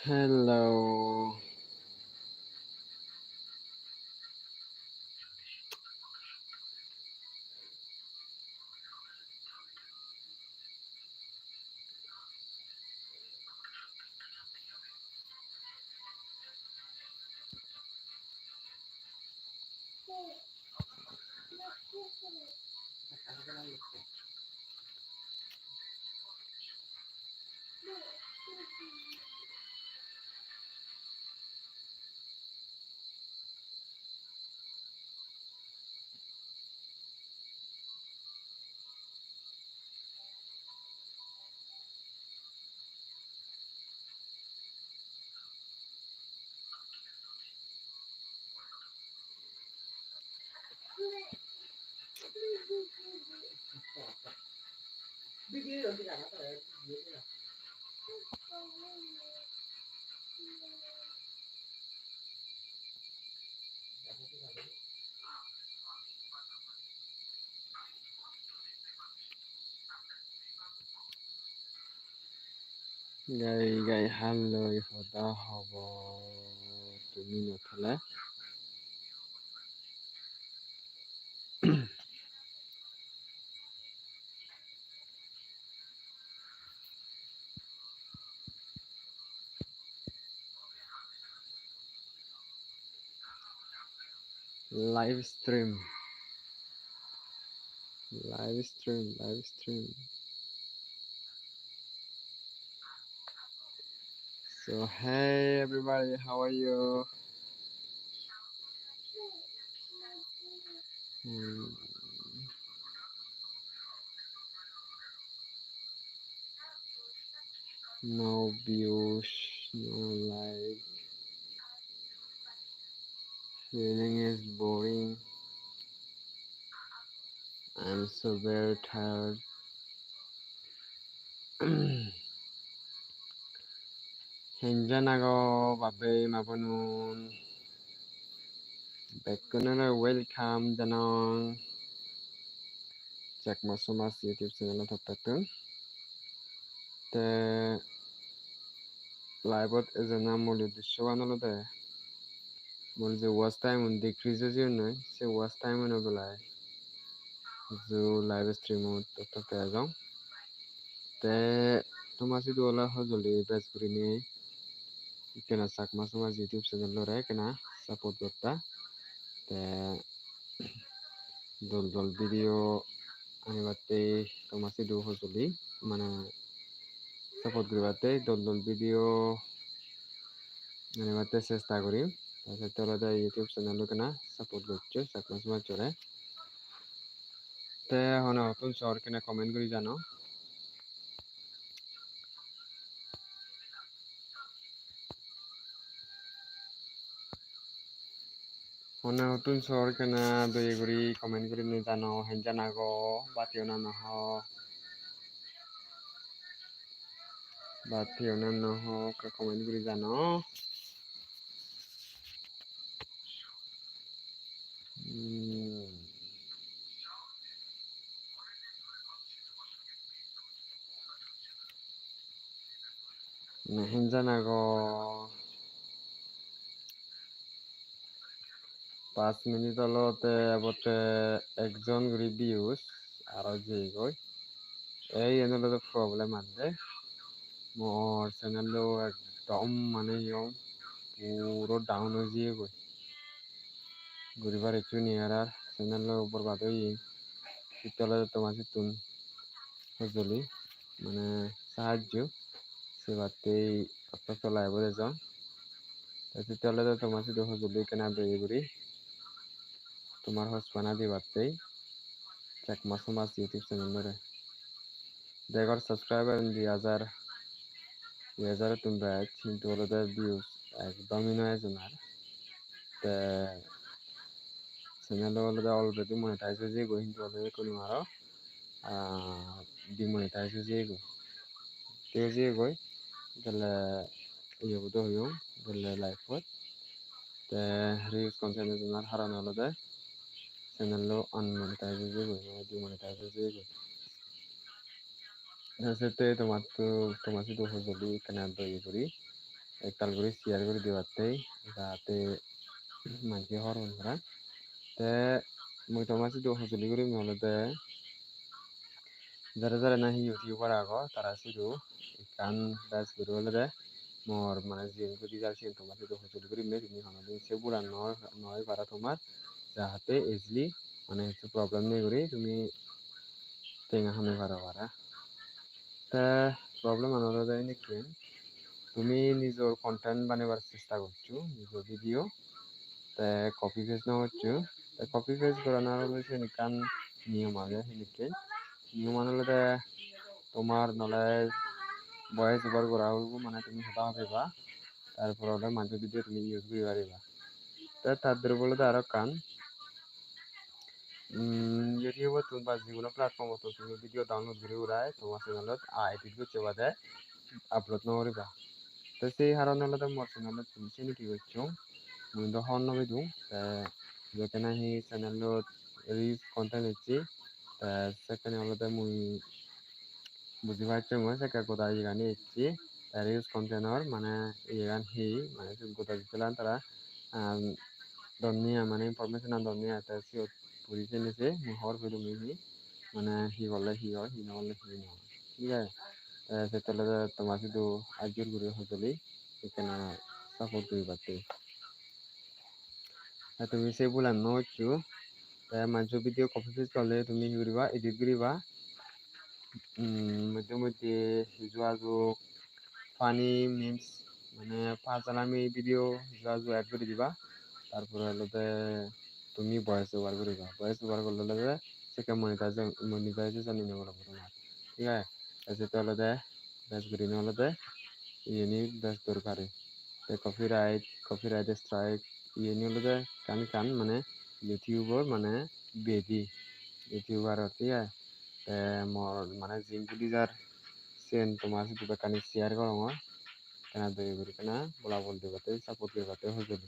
Hello. Gay hello ifada hobo tumi nothale live stream. So hey everybody, how are you? No views, no like. Feeling is boring. I'm so very tired. Henjan Babbei Bonun. Back welcome Janong. Chakma somash YouTube channel thapatun. The live is a namoli the show another. Mol the watch time on decreases you know. Say watch time on a जो live stream तो पैसा ते तुम्हारी दो वाला हो जोली base करी नहीं इतना साकमा समाज यूट्यूब चैनल लो रहे किना सपोर्ट करता ते दोल वीडियो आने बाते तुम्हारी दो हो जोली मना सपोर्ट करी बाते दोल वीडियो आने बाते चेष्टा करी ताकि तोला दा यूट्यूब चैनल लो किना सपोर्ट करते साकमा समाज चले ते होना तुम शॉर किना कमेंट करी जानो होना तुम शॉर किना दुई गुरी कमेंट करी नहीं जानो हेंजन आगो बातियों ना हो battei no ho ka comment kuri jano Henjan ago 5 minute হলোতে এবতে একজন রিভিউস আর যে গই এই এনলো প্রবলেম আছে মোর চ্যানেলও একদম মানে পুরো ডাউন হয়ে গিয়ে গই গরিবার একটু নিয়ার আর চ্যানেলও বরবাদ হয়ে শীতলে তোমাকে তুন হজলি মানে সাহায্য সেবাতেই অত চলাইব যাও শীতলে তোমাকে তো হজলি কেনা বেয়ে করি তোমার হসপানা দিবাতেই চাকমা সমাজ ইউটিউব চ্যানেল দেখর সাবস্ক্রাইবার 2000 তোমরা কিন্তু ওদের ভিউজ একদমই নয় জানার তে চ্যানেল ওদের অলরেডি মনিটাইজ হয়ে যায় কিন্তু ওদের কোনো আরো ডিমনিটাইজ হয়ে যায় তে যে গই গেলে ইয়ে বুঝতে হইও গেলে লাইফত te reuse content jonar haran olode channel lo unmonetize jebo demonetize jebo sete তোমার তো হজলি কেনা দই করি একতাল করে শেয়ার করে দিবাতে যাতে মানুষে হরণ করা তে মই তোমার তো হজলি করে মলতে যারা যারা নাহি ইউটিউবার আগো তারা শুধু কান ব্যাস করে হলে মর মানে জিন করে যাচ্ছি তোমার তো হজলি করে মেয়ে তুমি হামাদিন সে বুড়া নয় নয় পারা তোমার যাহাতে ইজিলি মানে প্রবলেম নেই করে তুমি টেঙা হামে পারা তা প্রবলেম আনারা যায় নাকি তুমি নিজের কন্টেন্ট বানাবার চেষ্টা করছো নিজের ভিডিও তে কপি পেস্ট না হচ্ছে কপি পেস্ট করানোর হচ্ছে নিকান নিয়ম আগে সেদিকে নিয়ম আনলে তোমার নলে ভয়েস ওভার করা হইব মানে তুমি হতা হবে বা তারপর ওটা মাঝে ভিডিও তুমি ইউজ করে পারিবা তা তাদের বলে আরো কান ইউটিউবে তুমি বা যেগুলো প্ল্যাটফর্ম তো তুমি ভিডিও ডাউনলোড করে উড়ায় তোমার চ্যানেলত এডিট করতে বাদে আপলোড নকরিবা তো সেই হারণ হলে মোর চ্যানেলত তুমি চিনি কি করছো মুই তো হন নবে দিওঁ যেখানে সেই চেনেলত রিচ কন্টেন্ট ইচ্ছি সেখানে হলতে মুই বুঝি পাইছো মই সেকা গোটা ইগানি ইচ্ছি রিচ কন্টেন্টর মানে ইগান হি মানে গোটা দিছিলাম তারা দন্নিয়া মানে ইনফরমেশন দন্নিয়া তা সিও পুরিছে নিছে মুই হর ফেরু মুই মানে হি বললে হি হয় হি না বললে হি নয় ঠিক আছে সেটালে তোমার শুধু আজকের গুরু হজলি এখানে সাপোর্ট করি পাতে তুমি সে বলা নচ্ছু মাঝে ভিডিও কপি পেস্ট করলে তুমি করিবা এডিট করিবা মধ্যে মধ্যে যোগাযোগ ফানি মিমস মানে ফাজালামি ভিডিও যোগাযোগ অ্যাড করে দিবা তারপরে হলতে তুমি ভয়েস ওভার করিবা ভয়েস ওভার করলে সেটা মনিটাইজেশন নিয়ে নেবো তোমার ঠিক আছে সেটা হলতে বেশ করি হলতে ইয়ে বেশ দরকারি কপিরাইট স্ট্রাইক ইয়ে হলতে কান মানে ইউটিউবর মানে বেদি ইউটিউবার ঠিক আছে মোর মানে জিনপুলি যার সেন তোমার শুধু কানি শেয়ার করো কেনা দই করি কেনা বলা বলতে পারতে সাপোর্ট করতে হজলি